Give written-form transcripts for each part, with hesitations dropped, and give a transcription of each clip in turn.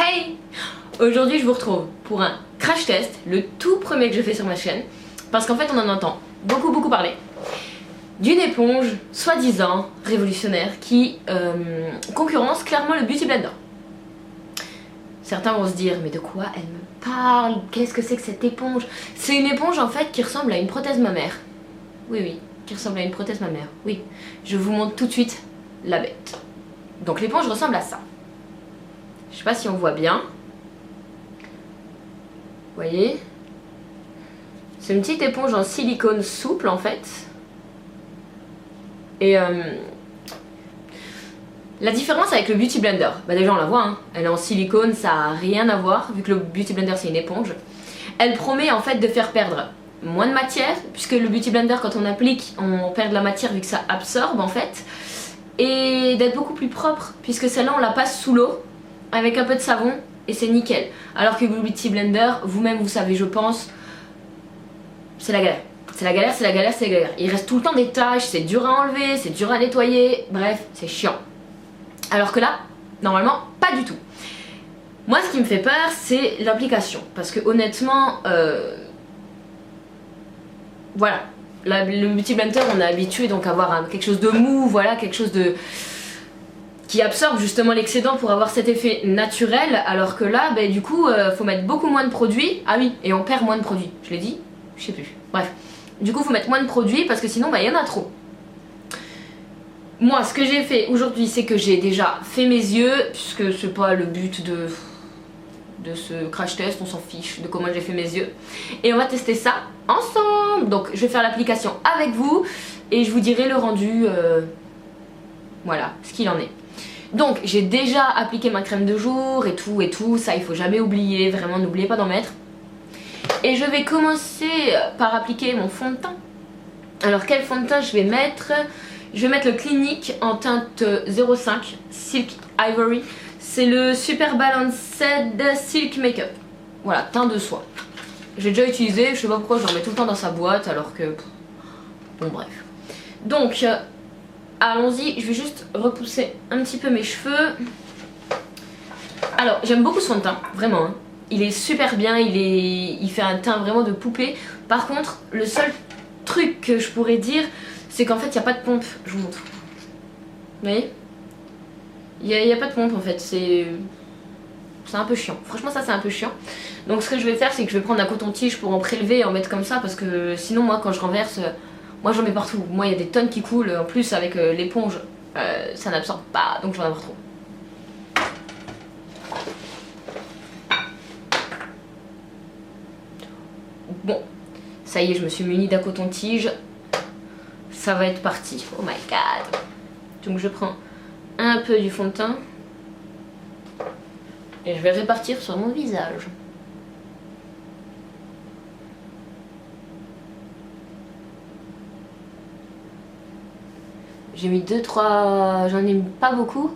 Hey! Aujourd'hui je vous retrouve pour un crash test, le tout premier que je fais sur ma chaîne, parce qu'en fait on en entend beaucoup parler, d'une éponge soi-disant révolutionnaire qui concurrence clairement le Beauty Blender. Certains vont se dire, mais de quoi elle me parle? Qu'est-ce que c'est que cette éponge? C'est une éponge en fait qui ressemble à une prothèse mammaire. Oui, qui ressemble à une prothèse mammaire, oui. Je vous montre tout de suite la bête. Donc l'éponge ressemble à ça. Je sais pas si on voit bien. Vous voyez? C'est une petite éponge en silicone souple en fait. Et la différence avec le Beauty Blender, bah déjà on la voit, hein. Elle est en silicone, ça a rien à voir, vu que le Beauty Blender c'est une éponge. Elle promet en fait de faire perdre moins de matière, puisque le Beauty Blender quand on applique, on perd de la matière vu que ça absorbe en fait. Et d'être beaucoup plus propre, puisque celle-là on la passe sous l'eau, avec un peu de savon, et c'est nickel. Alors que le Beauty Blender, vous-même vous savez je pense, c'est la galère. C'est la galère, c'est la galère, c'est la galère. Il reste tout le temps des taches, c'est dur à enlever, c'est dur à nettoyer, bref, c'est chiant. Alors que là, normalement, pas du tout. Moi, ce qui me fait peur, c'est l'application. Parce que honnêtement, voilà. Le Beauty Blender, on est habitué donc à avoir quelque chose de mou, voilà, quelque chose de qui absorbe justement l'excédent pour avoir cet effet naturel. Alors que là, bah, du coup, faut mettre beaucoup moins de produits. Ah oui, et on perd moins de produits. Je l'ai dit? Je sais plus. Bref. Du coup, faut mettre moins de produits parce que sinon, bah, y en a trop. Moi, ce que j'ai fait aujourd'hui, c'est que j'ai déjà fait mes yeux, puisque c'est pas le but de ce crash test, on s'en fiche de comment j'ai fait mes yeux. Et on va tester ça ensemble. Donc, je vais faire l'application avec vous et je vous dirai le rendu, voilà, ce qu'il en est. Donc, j'ai déjà appliqué ma crème de jour et tout, ça il faut jamais oublier, vraiment n'oubliez pas d'en mettre. Et je vais commencer par appliquer mon fond de teint. Alors, quel fond de teint je vais mettre? Je vais mettre le Clinique en teinte 05 Silk Ivory. C'est le Super Balanced Silk Makeup. Voilà, teint de soie. J'ai déjà utilisé, je sais pas pourquoi je le remets tout le temps dans sa boîte alors que... Bon bref. Donc, allons-y, je vais juste repousser un petit peu mes cheveux. Alors, j'aime beaucoup ce fond de teint, vraiment. Hein. Il est super bien, il fait un teint vraiment de poupée. Par contre, le seul truc que je pourrais dire... c'est qu'en fait il n'y a pas de pompe, je vous montre. Vous voyez? Il n'y a pas de pompe en fait, c'est un peu chiant. Franchement ça c'est un peu chiant. Donc ce que je vais faire c'est que je vais prendre un coton-tige pour en prélever et en mettre comme ça parce que sinon moi quand je renverse, moi j'en mets partout. Moi il y a des tonnes qui coulent, en plus avec l'éponge ça n'absorbe pas donc je vais en avoir trop. Bon, ça y est je me suis munie d'un coton-tige. Ça va être parti. Oh my god. Donc je prends un peu du fond de teint et je vais répartir sur mon visage. J'ai mis 2-3... j'en ai mis pas beaucoup.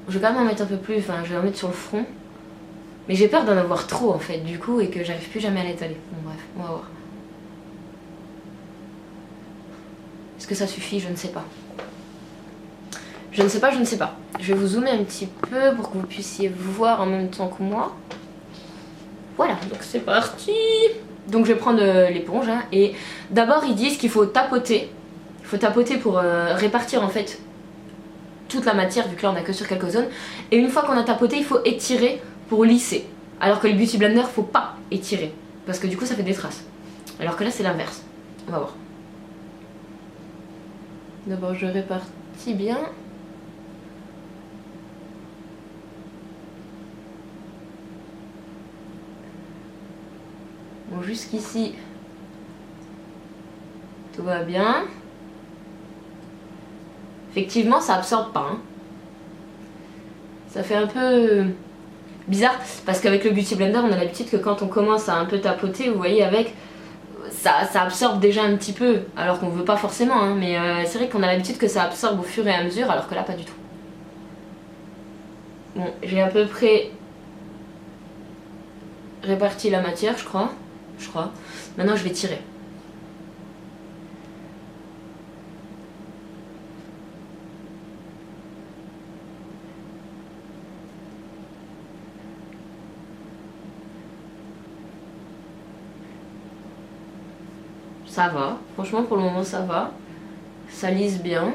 Je vais quand même en mettre un peu plus, enfin je vais en mettre sur le front. Mais j'ai peur d'en avoir trop en fait du coup et que j'arrive plus jamais à l'étaler. Bon bref, on va voir. Est-ce que ça suffit? Je ne sais pas. Je ne sais pas, je ne sais pas. Je vais vous zoomer un petit peu pour que vous puissiez voir en même temps que moi. Voilà, donc c'est parti. Donc je vais prendre l'éponge hein, et d'abord ils disent qu'il faut tapoter. Il faut tapoter pour répartir en fait toute la matière vu que là on a que sur quelques zones. Et une fois qu'on a tapoté, il faut étirer pour lisser. Alors que les Beauty Blender, faut pas étirer parce que du coup ça fait des traces. Alors que là c'est l'inverse. On va voir. D'abord je répartis bien. Bon jusqu'ici tout va bien. Effectivement ça absorbe pas. Hein. Ça fait un peu bizarre parce qu'avec le Beauty Blender on a l'habitude que quand on commence à un peu tapoter, vous voyez avec... Ça absorbe déjà un petit peu, alors qu'on veut pas forcément, hein, mais c'est vrai qu'on a l'habitude que ça absorbe au fur et à mesure, alors que là pas du tout. Bon, j'ai à peu près réparti la matière, je crois. Maintenant je vais tirer. ça va. Franchement, pour le moment, ça va. Ça lisse bien.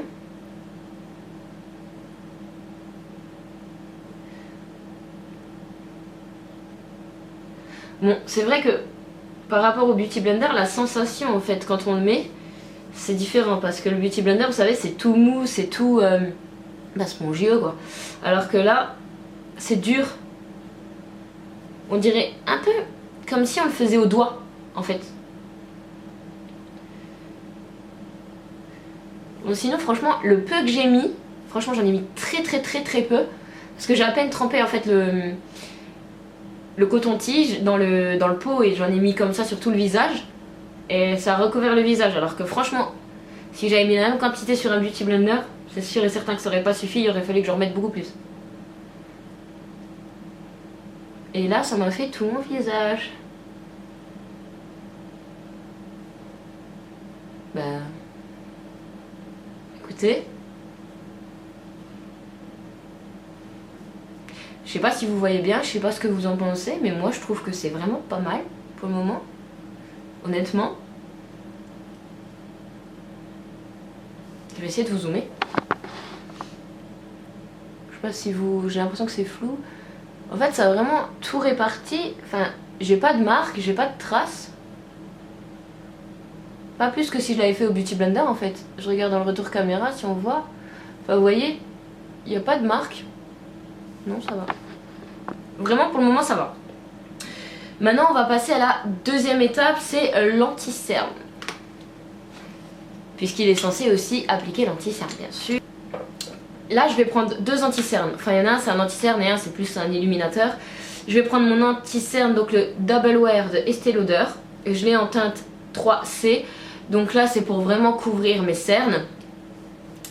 Bon, c'est vrai que par rapport au Beauty Blender, la sensation en fait quand on le met, c'est différent parce que le Beauty Blender, vous savez, c'est tout mou, c'est tout spongieux quoi. Alors que là, c'est dur. On dirait un peu comme si on le faisait au doigt en fait. Bon, sinon franchement, le peu que j'ai mis, franchement j'en ai mis très peu parce que j'ai à peine trempé en fait le coton-tige dans le pot et j'en ai mis comme ça sur tout le visage et ça a recouvert le visage, alors que franchement si j'avais mis la même quantité sur un Beauty Blender, c'est sûr et certain que ça aurait pas suffi, il aurait fallu que j'en remette beaucoup plus. Et là ça m'a fait tout mon visage. Bah écoutez, je sais pas si vous voyez bien, je sais pas ce que vous en pensez, mais moi je trouve que c'est vraiment pas mal pour le moment, honnêtement. Je vais essayer de vous zoomer. Je sais pas si vous... j'ai l'impression que c'est flou. En fait ça a vraiment tout réparti, enfin j'ai pas de marque, j'ai pas de traces. Pas plus que si je l'avais fait au Beauty Blender en fait. Je regarde dans le retour caméra si on voit. Enfin vous voyez, il n'y a pas de marque. Non, ça va. Vraiment pour le moment ça va. Maintenant on va passer à la deuxième étape, c'est l'anti-cerne. Puisqu'il est censé aussi appliquer l'anti-cerne bien sûr. Là je vais prendre deux anti-cernes. Enfin il y en a un c'est un anti-cerne et un c'est plus un illuminateur. Je vais prendre mon anti-cerne, donc le Double Wear de Estée Lauder. Et je l'ai en teinte 3C. Donc là c'est pour vraiment couvrir mes cernes.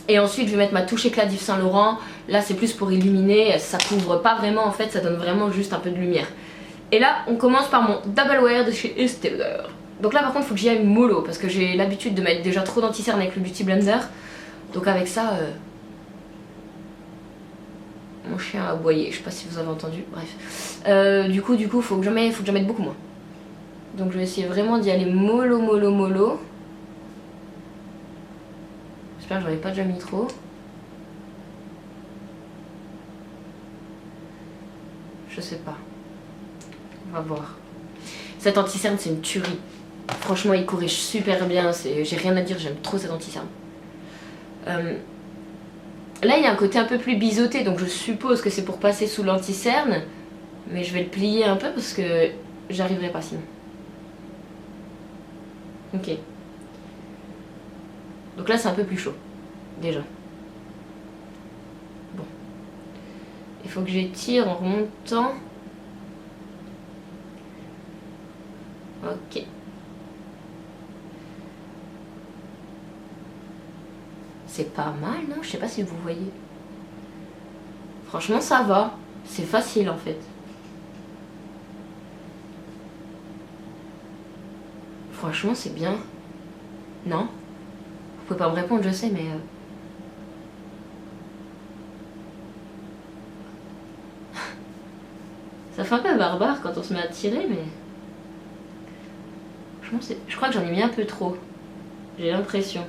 Et ensuite je vais mettre ma touche éclat d'Yves Saint Laurent. Là c'est plus pour illuminer, ça couvre pas vraiment en fait, ça donne vraiment juste un peu de lumière. Et là on commence par mon Double Wear de chez Estée Lauder. Donc là par contre il faut que j'y aille mollo parce que j'ai l'habitude de mettre déjà trop d'anti-cerne avec le Beauty Blender. Donc avec ça, mon chien a aboyé, je sais pas si vous avez entendu, bref. Du coup faut que j'en mette beaucoup moins. Donc je vais essayer vraiment d'y aller mollo. J'espère que j'en ai pas déjà mis trop. Je sais pas. On va voir. Cet anti-cerne c'est une tuerie. Franchement il corrige super bien, j'ai rien à dire, j'aime trop cet anti-cerne. Là il y a un côté un peu plus biseauté, donc je suppose que c'est pour passer sous l'anti-cerne. Mais je vais le plier un peu parce que j'arriverai pas sinon. Ok. Donc là c'est un peu plus chaud, déjà. Bon. Il faut que j'étire en remontant. Ok. C'est pas mal, non? Je sais pas si vous voyez. Franchement ça va. C'est facile en fait. Franchement c'est bien. Non? Vous pouvez pas me répondre, je sais, mais... Ça fait un peu barbare quand on se met à tirer, mais... Franchement, je crois que j'en ai mis un peu trop. J'ai l'impression.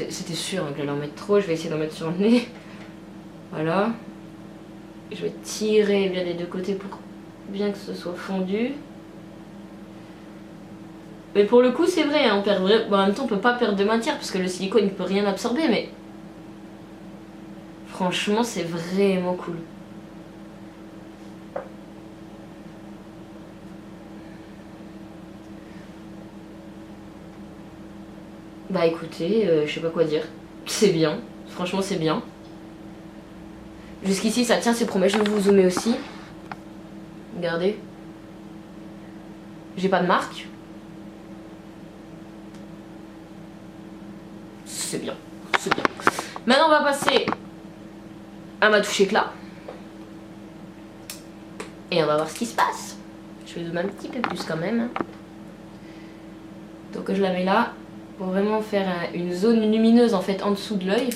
C'était sûr hein, que j'allais en mettre trop, je vais essayer d'en mettre sur le nez. Voilà. Je vais tirer bien des deux côtés pour bien que ce soit fondu. Mais pour le coup c'est vrai, hein, bon, en même temps on peut pas perdre de matière parce que le silicone ne peut rien absorber, mais franchement c'est vraiment cool. Bah écoutez, je sais pas quoi dire. C'est bien, franchement c'est bien. Jusqu'ici ça tient, c'est promet, je vais vous zoomer aussi. Regardez. J'ai pas de marque. C'est bien, c'est bien. Maintenant on va passer à ma touche éclat. Et on va voir ce qui se passe. Je vais zoomer un petit peu plus quand même. Donc je la mets là pour vraiment faire une zone lumineuse en fait en dessous de l'œil.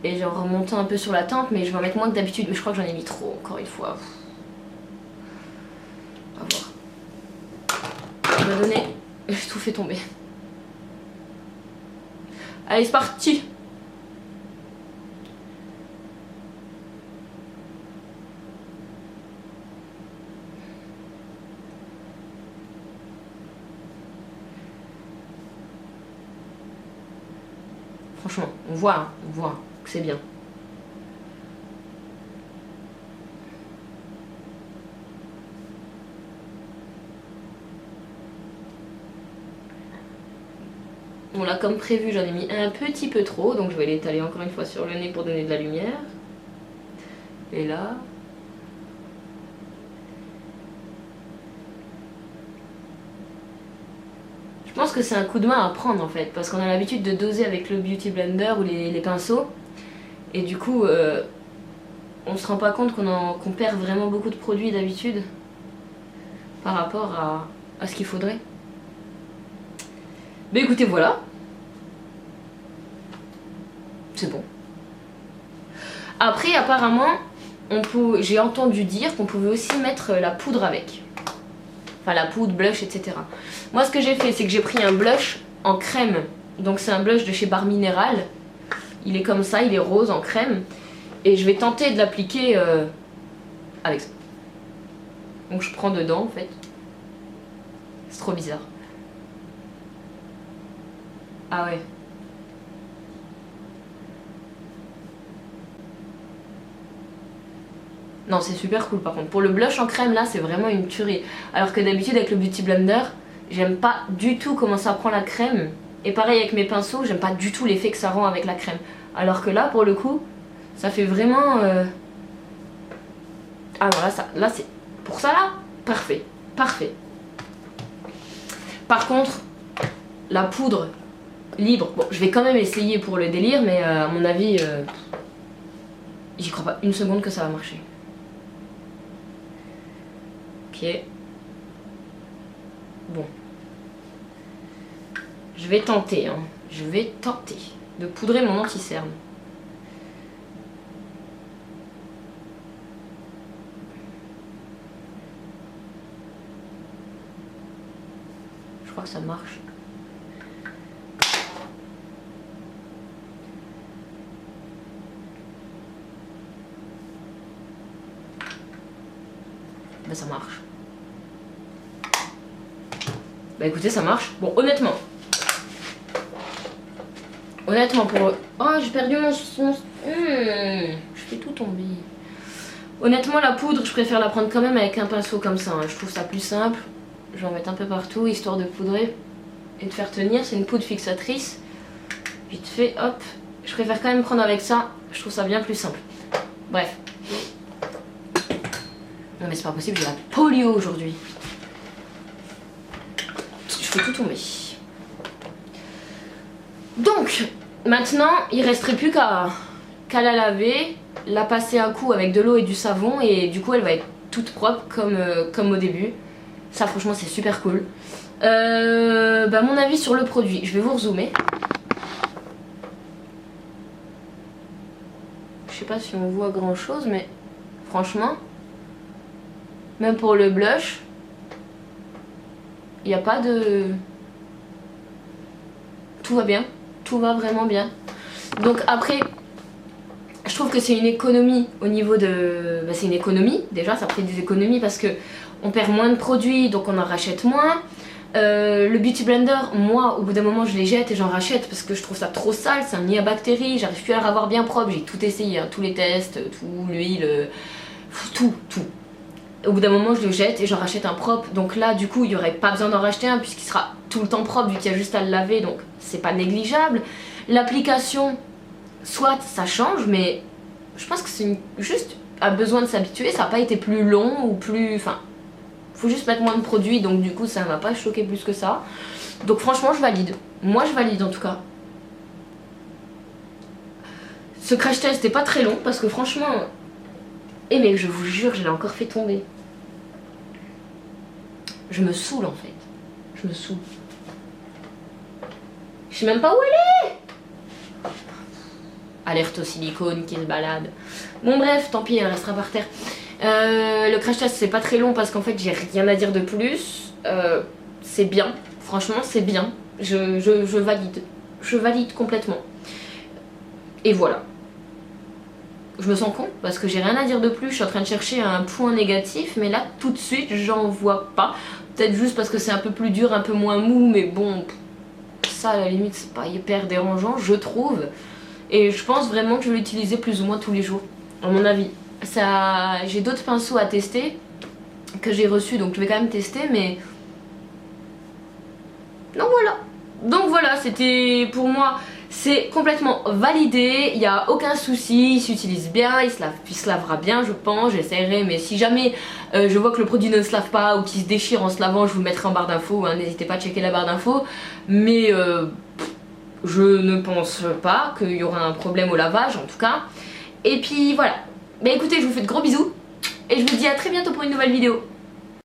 Et genre remontant un peu sur la tempe, mais je vais en mettre moins que d'habitude. Mais je crois que j'en ai mis trop, encore une fois. On va voir. m'a donné. J'ai tout fait tomber. Allez, c'est parti. Franchement, on voit que c'est bien. Bon là comme prévu j'en ai mis un petit peu trop, donc je vais l'étaler encore une fois sur le nez pour donner de la lumière. Et là... Je pense que c'est un coup de main à prendre en fait, parce qu'on a l'habitude de doser avec le Beauty Blender ou les pinceaux. Et du coup, on se rend pas compte qu'on perd vraiment beaucoup de produits d'habitude par rapport à ce qu'il faudrait. Mais écoutez, voilà. C'est bon. Après, apparemment, j'ai entendu dire qu'on pouvait aussi mettre la poudre avec. Enfin, la poudre, blush, etc. Moi, ce que j'ai fait, c'est que j'ai pris un blush en crème. Donc, c'est un blush de chez Bar Minéral. Il est comme ça, il est rose en crème. Et je vais tenter de l'appliquer avec ça. Donc, je prends dedans, en fait. C'est trop bizarre. Ah ouais. Non, c'est super cool par contre. Pour le blush en crème, là, c'est vraiment une tuerie. Alors que d'habitude, avec le Beauty Blender, j'aime pas du tout comment ça prend la crème. Et pareil avec mes pinceaux, j'aime pas du tout l'effet que ça rend avec la crème. Alors que là, pour le coup, ça fait vraiment... Ah non, là c'est... Pour ça, là, parfait. Parfait. Par contre, la poudre... libre. Bon, je vais quand même essayer pour le délire, mais à mon avis, j'y crois pas une seconde que ça va marcher. Ok. Bon. Je vais tenter, hein. Je vais tenter de poudrer mon anti-cerne. Je crois que ça marche. Bah ça marche. Bah écoutez, ça marche. Bon, honnêtement pour... Oh, j'ai perdu mon... Je fais tout tomber. Honnêtement, la poudre, je préfère la prendre quand même avec un pinceau comme ça, hein. Je trouve ça plus simple. Je vais en mettre un peu partout, histoire de poudrer et de faire tenir. C'est une poudre fixatrice. Vite fait, hop. Je préfère quand même prendre avec ça. Je trouve ça bien plus simple. Bref. Non mais c'est pas possible, j'ai la polio aujourd'hui. Je fais tout tomber. Donc, maintenant, il resterait plus qu'à la laver, la passer un coup avec de l'eau et du savon, et du coup elle va être toute propre comme au début. Ça franchement c'est super cool. Bah, mon avis sur le produit, je vais vous rezoomer. Je sais pas si on voit grand chose, mais franchement, même pour le blush, il n'y a pas de... Tout va bien, tout va vraiment bien. Donc après, je trouve que c'est une économie au niveau de... Bah, c'est une économie, déjà ça fait des économies parce que on perd moins de produits, donc on en rachète moins. Le Beauty Blender, moi au bout d'un moment je les jette et j'en rachète parce que je trouve ça trop sale, c'est un nid à bactéries, j'arrive plus à le revoir bien propre, j'ai tout essayé, hein, tous les tests, tout, l'huile, tout. Au bout d'un moment je le jette et j'en rachète un propre, donc là du coup il n'y aurait pas besoin d'en racheter un puisqu'il sera tout le temps propre vu qu'il y a juste à le laver, donc c'est pas négligeable. L'application, soit ça change, mais je pense que c'est juste a besoin de s'habituer, ça n'a pas été plus long ou plus... Enfin, faut juste mettre moins de produits, donc du coup ça ne va pas choquer plus que ça. Donc franchement je valide, moi je valide en tout cas. Ce crash test n'est pas très long parce que franchement... Eh mais je vous jure, je l'ai encore fait tomber. Je me saoule en fait. Je me saoule. Je sais même pas où elle est. Alerte au silicone qui se balade. Bon bref, tant pis, elle restera par terre. Le crash test c'est pas très long parce qu'en fait j'ai rien à dire de plus. c'est bien, franchement c'est bien, je valide, je valide complètement. Et voilà. Je me sens con parce que j'ai rien à dire de plus, je suis en train de chercher un point négatif, mais là tout de suite j'en vois pas. Peut-être juste parce que c'est un peu plus dur, un peu moins mou, mais bon, ça à la limite c'est pas hyper dérangeant je trouve. Et je pense vraiment que je vais l'utiliser plus ou moins tous les jours, à mon avis. Ça, j'ai d'autres pinceaux à tester que j'ai reçus, donc je vais quand même tester, mais... Donc voilà, c'était pour moi, c'est complètement validé, il n'y a aucun souci, il s'utilise bien, il se lavera bien je pense, j'essaierai, mais si jamais je vois que le produit ne se lave pas ou qu'il se déchire en se lavant, je vous le mettrai en barre d'infos, hein, n'hésitez pas à checker la barre d'infos, mais je ne pense pas qu'il y aura un problème au lavage en tout cas. Et puis voilà, bah écoutez, je vous fais de gros bisous et je vous dis à très bientôt pour une nouvelle vidéo.